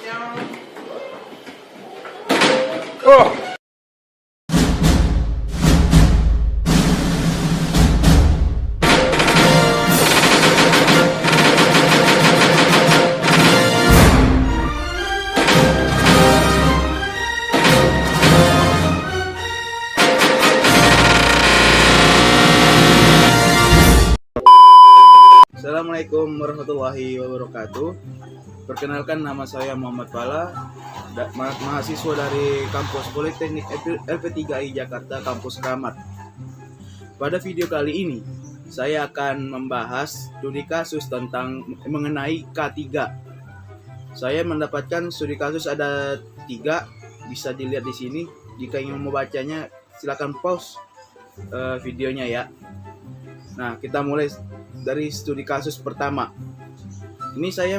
Oh. Assalamualaikum warahmatullahi wabarakatuh. Perkenalkan, nama saya Muhammad Fala, mahasiswa dari kampus Politeknik LP3I Jakarta, kampus Kramat. Pada video kali ini, saya akan membahas studi kasus tentang mengenai K3. Saya mendapatkan studi kasus ada 3, bisa dilihat di sini. Jika ingin membacanya, silakan pause videonya ya. Nah, kita mulai dari studi kasus pertama. Ini saya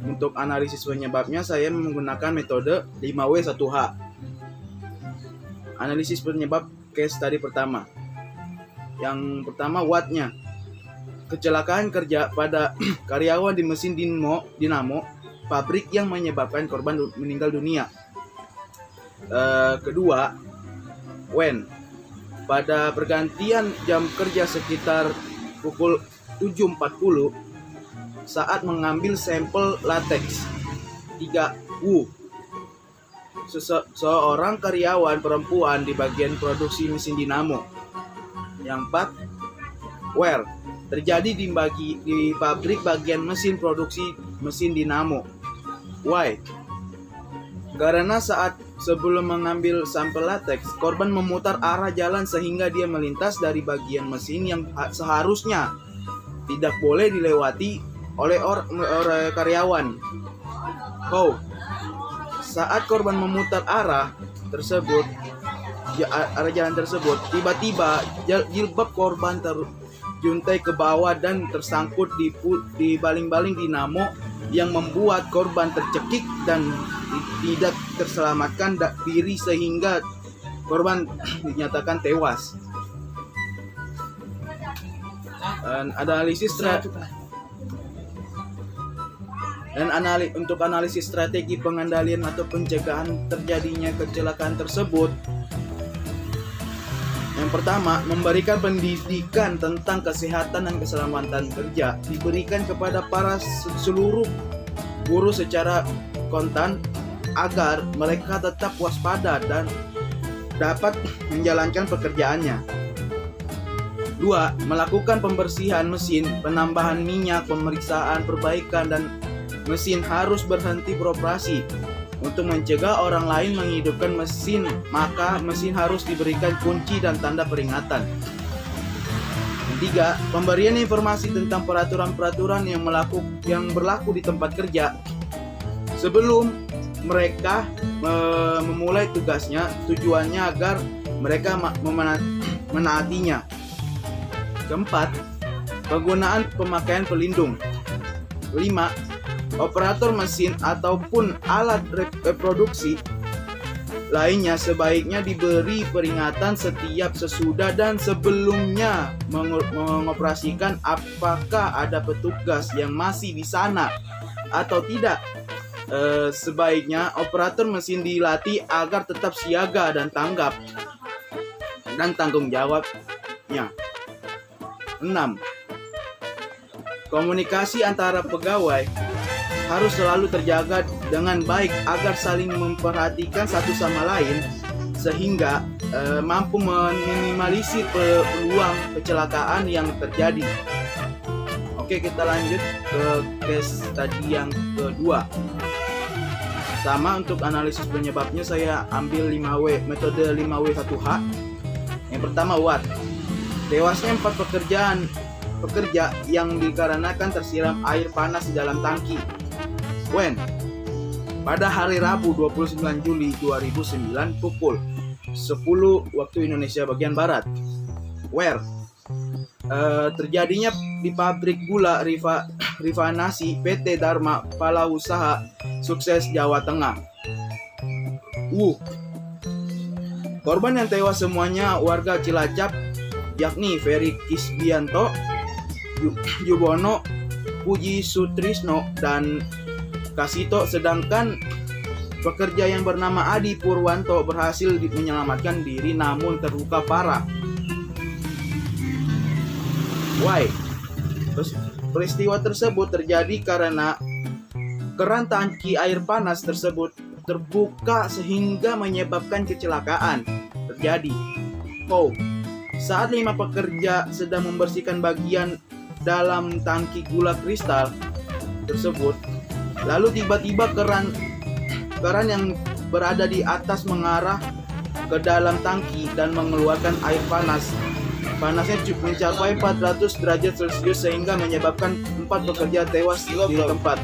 untuk analisis penyebabnya saya menggunakan metode 5W1H. Analisis penyebab case tadi pertama. Yang pertama, wattnya. Kecelakaan kerja pada karyawan di mesin dinamo pabrik yang menyebabkan korban meninggal dunia. Kedua, when. Pada pergantian jam kerja sekitar pukul 7.40 saat mengambil sampel latex. 3. Seorang karyawan perempuan di bagian produksi mesin dinamo. Yang 4. Where. Terjadi di pabrik bagian mesin produksi mesin dinamo. Why. Karena saat sebelum mengambil sampel latex, korban memutar arah jalan sehingga dia melintas dari bagian mesin yang seharusnya tidak boleh dilewati oleh karyawan. How. Saat korban memutar arah jalan tersebut, tiba-tiba jilbab korban terjuntai ke bawah dan tersangkut di baling-baling dinamo yang membuat korban tercekik dan tidak terselamatkan diri sehingga korban dinyatakan tewas. Untuk analisis strategi pengendalian atau pencegahan terjadinya kecelakaan tersebut. Yang pertama, memberikan pendidikan tentang kesehatan dan keselamatan kerja diberikan kepada seluruh guru secara kontan agar mereka tetap waspada dan dapat menjalankan pekerjaannya. 2. Melakukan pembersihan mesin, penambahan minyak, pemeriksaan, perbaikan, dan mesin harus berhenti beroperasi. Untuk mencegah orang lain menghidupkan mesin, maka mesin harus diberikan kunci dan tanda peringatan. 3. Pemberian informasi tentang peraturan-peraturan yang berlaku di tempat kerja sebelum mereka memulai tugasnya, tujuannya agar mereka menaatinya. 4. Penggunaan pemakaian pelindung. 5. Operator mesin ataupun alat reproduksi lainnya sebaiknya diberi peringatan setiap sesudah dan sebelumnya mengoperasikan apakah ada petugas yang masih di sana atau tidak. Sebaiknya operator mesin dilatih agar tetap siaga dan tanggap dan tanggung jawabnya. 6. Komunikasi antara pegawai harus selalu terjaga dengan baik agar saling memperhatikan satu sama lain sehingga mampu meminimalisir peluang kecelakaan yang terjadi. Oke, kita lanjut ke case tadi yang kedua. Sama, untuk analisis penyebabnya saya ambil metode 5W1H. Yang pertama, watt. Tewasnya 4 pekerja yang dikarenakan tersiram air panas di dalam tangki. When. Pada hari Rabu 29 Juli 2009 pukul 10 waktu Indonesia bagian Barat. Where. Terjadinya di pabrik gula Rivanasi PT Dharma Pala Usaha Sukses Jawa Tengah. Korban yang tewas semuanya warga Cilacap, yakni Ferry Kisbianto, Yubono Puji Sutrisno, dan Kasito, sedangkan pekerja yang bernama Adi Purwanto berhasil menyelamatkan diri namun terluka parah. Why? Peristiwa tersebut terjadi karena keran tangki air panas tersebut terbuka sehingga menyebabkan kecelakaan terjadi. Saat 5 pekerja sedang membersihkan bagian dalam tangki gula kristal tersebut, lalu tiba-tiba keran yang berada di atas mengarah ke dalam tangki dan mengeluarkan air panas. Panasnya mencapai 400 derajat Celcius sehingga menyebabkan 4 pekerja tewas di tempat.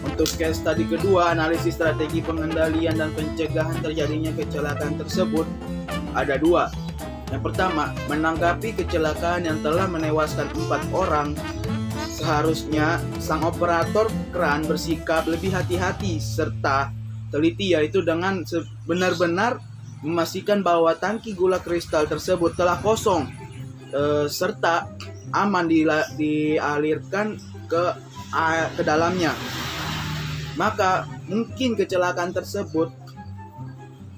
Untuk case study kedua, analisis strategi pengendalian dan pencegahan terjadinya kecelakaan tersebut ada 2. Yang pertama, menanggapi kecelakaan yang telah menewaskan 4 orang, seharusnya sang operator keran bersikap lebih hati-hati serta teliti, yaitu dengan benar-benar memastikan bahwa tangki gula kristal tersebut telah kosong serta aman dialirkan ke dalamnya. Maka mungkin kecelakaan tersebut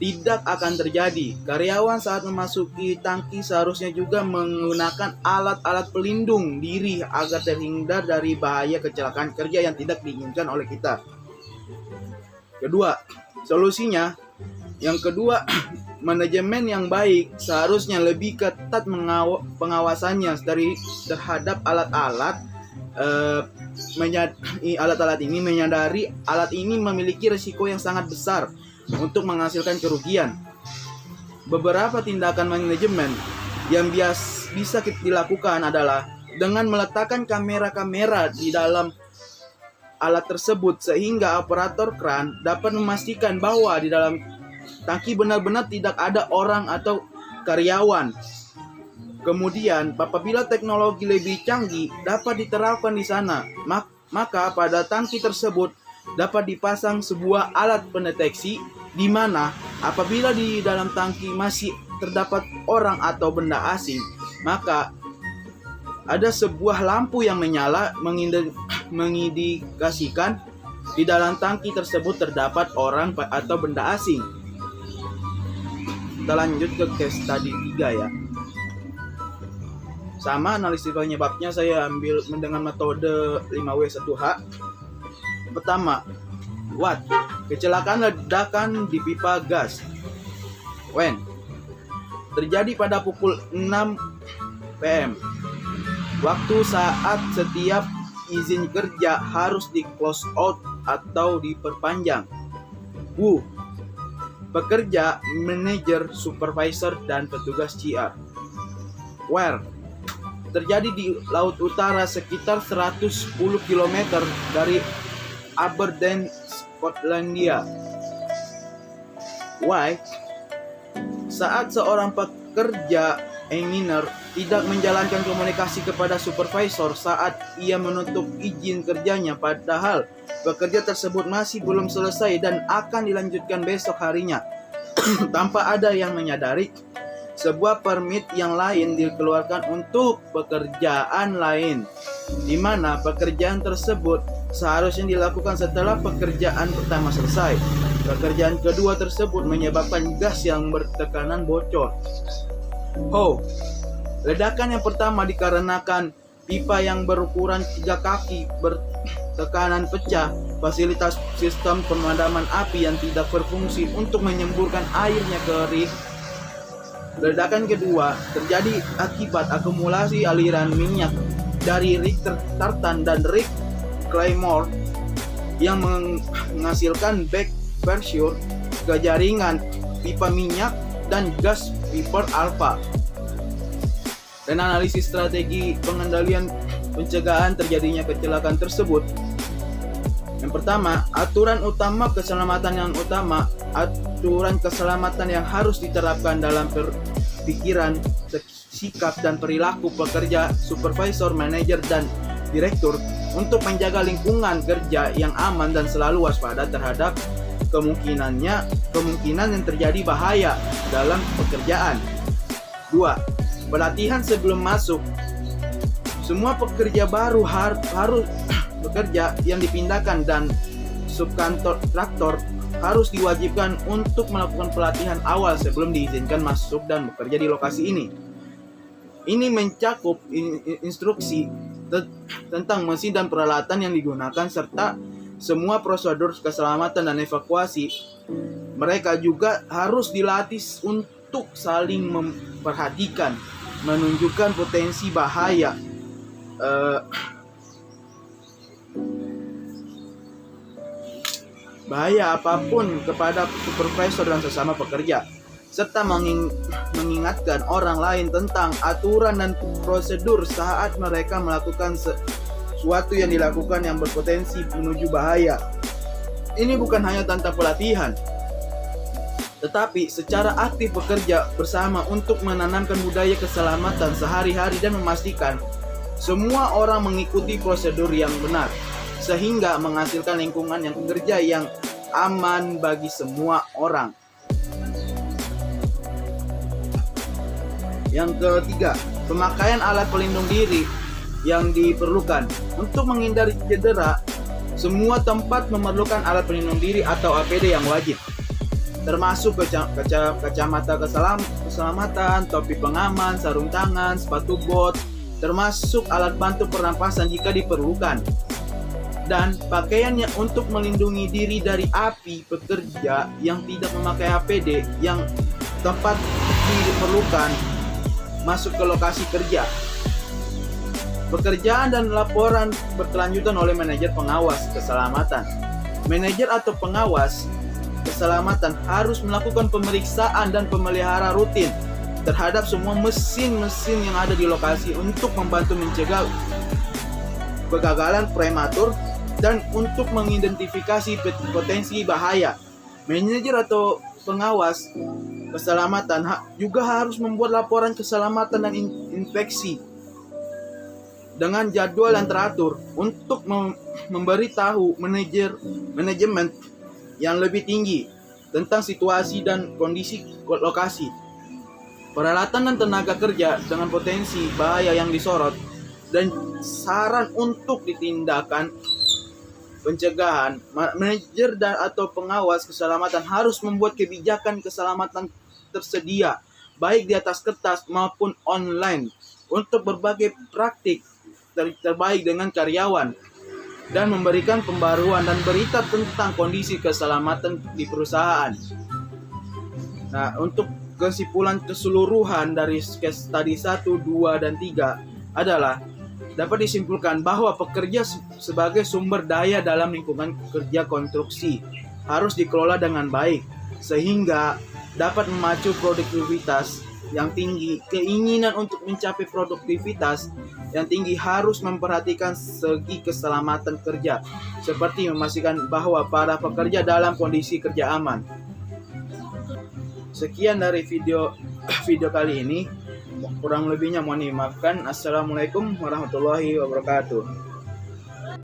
tidak akan terjadi. Karyawan saat memasuki tangki seharusnya juga menggunakan alat-alat pelindung diri agar terhindar dari bahaya kecelakaan kerja yang tidak diinginkan oleh kita. Kedua, solusinya yang kedua, manajemen yang baik seharusnya lebih ketat pengawasannya terhadap alat-alat ini, menyadari alat ini memiliki risiko yang sangat besar untuk menghasilkan kerugian. Beberapa tindakan manajemen yang bisa dilakukan adalah dengan meletakkan kamera-kamera di dalam alat tersebut sehingga operator kran dapat memastikan bahwa di dalam tangki benar-benar tidak ada orang atau karyawan. Kemudian, apabila teknologi lebih canggih dapat diterapkan di sana, maka pada tangki tersebut dapat dipasang sebuah alat pendeteksi di mana apabila di dalam tangki masih terdapat orang atau benda asing, maka ada sebuah lampu yang menyala mengindikasikan di dalam tangki tersebut terdapat orang atau benda asing. Kita lanjut ke case study 3 ya. Sama analisis penyebabnya saya ambil dengan metode 5W1H. Pertama, what? Kecelakaan ledakan di pipa gas. When? Terjadi pada pukul 6 PM. Waktu saat setiap izin kerja harus di close out atau diperpanjang. Who? Pekerja, manajer, supervisor, dan petugas CR. Where? Terjadi di Laut Utara sekitar 110 km dari Aberdeen, Skotlandia. Why? Saat seorang pekerja engineer tidak menjalankan komunikasi kepada supervisor saat ia menutup izin kerjanya, padahal pekerja tersebut masih belum selesai dan akan dilanjutkan besok harinya. Tanpa ada yang menyadari, sebuah permit yang lain dikeluarkan untuk pekerjaan lain, di mana pekerjaan tersebut seharusnya dilakukan setelah pekerjaan pertama selesai. Pekerjaan kedua tersebut menyebabkan gas yang bertekanan bocor. Ledakan yang pertama dikarenakan pipa yang berukuran 3 kaki bertekanan pecah, fasilitas sistem pemadaman api yang tidak berfungsi untuk menyemburkan airnya ke rig. Ledakan kedua terjadi akibat akumulasi aliran minyak dari rig Tartan dan rig Claymore yang menghasilkan back pressure ke jaringan pipa minyak dan gas pipa alfa. Dan analisis strategi pengendalian pencegahan terjadinya kecelakaan tersebut. Yang pertama, aturan keselamatan yang harus diterapkan dalam pikiran, sikap, dan perilaku pekerja, supervisor, manajer, dan direktur untuk menjaga lingkungan kerja yang aman dan selalu waspada terhadap kemungkinan yang terjadi bahaya dalam pekerjaan. 2. Pelatihan sebelum masuk. Semua pekerja baru harus bekerja yang dipindahkan dan subkontraktor harus diwajibkan untuk melakukan pelatihan awal sebelum diizinkan masuk dan bekerja di lokasi ini. Ini mencakup instruksi tentang mesin dan peralatan yang digunakan serta semua prosedur keselamatan dan evakuasi. Mereka juga harus dilatih untuk saling memperhatikan, menunjukkan potensi bahaya apapun kepada supervisor dan sesama pekerja, serta mengingatkan orang lain tentang aturan dan prosedur saat mereka melakukan sesuatu yang dilakukan yang berpotensi menuju bahaya. Ini bukan hanya tentang pelatihan, tetapi secara aktif bekerja bersama untuk menanamkan budaya keselamatan sehari-hari dan memastikan semua orang mengikuti prosedur yang benar, sehingga menghasilkan lingkungan yang kerja yang aman bagi semua orang. Yang ketiga, pemakaian alat pelindung diri yang diperlukan. Untuk menghindari cedera, semua tempat memerlukan alat pelindung diri atau APD yang wajib, termasuk kacamata keselamatan, topi pengaman, sarung tangan, sepatu bot, termasuk alat bantu pernapasan jika diperlukan, dan pakaiannya untuk melindungi diri dari api. Pekerja yang tidak memakai APD yang tempat diperlukan masuk ke lokasi kerja. Pekerjaan dan laporan berkelanjutan oleh manajer pengawas keselamatan. Manajer atau pengawas keselamatan harus melakukan pemeriksaan dan pemelihara rutin terhadap semua mesin-mesin yang ada di lokasi untuk membantu mencegah kegagalan prematur dan untuk mengidentifikasi potensi bahaya. Manajer atau pengawas keselamatan juga harus membuat laporan keselamatan dan infeksi dengan jadwal yang teratur untuk memberitahu manajemen yang lebih tinggi tentang situasi dan kondisi lokasi. Peralatan dan tenaga kerja dengan potensi bahaya yang disorot dan saran untuk ditindakan pencegahan. Manajer atau pengawas keselamatan harus membuat kebijakan keselamatan tersedia, baik di atas kertas maupun online, untuk berbagai praktik terbaik dengan karyawan, dan memberikan pembaruan dan berita tentang kondisi keselamatan di perusahaan. Nah, untuk kesimpulan keseluruhan dari case study 1, 2, dan 3 adalah dapat disimpulkan bahwa pekerja sebagai sumber daya dalam lingkungan kerja konstruksi harus dikelola dengan baik sehingga dapat memacu produktivitas yang tinggi. Keinginan untuk mencapai produktivitas yang tinggi harus memperhatikan segi keselamatan kerja, seperti memastikan bahwa para pekerja dalam kondisi kerja aman. Sekian dari video kali ini. Kurang lebihnya mohon dimaafkan. Assalamualaikum warahmatullahi wabarakatuh.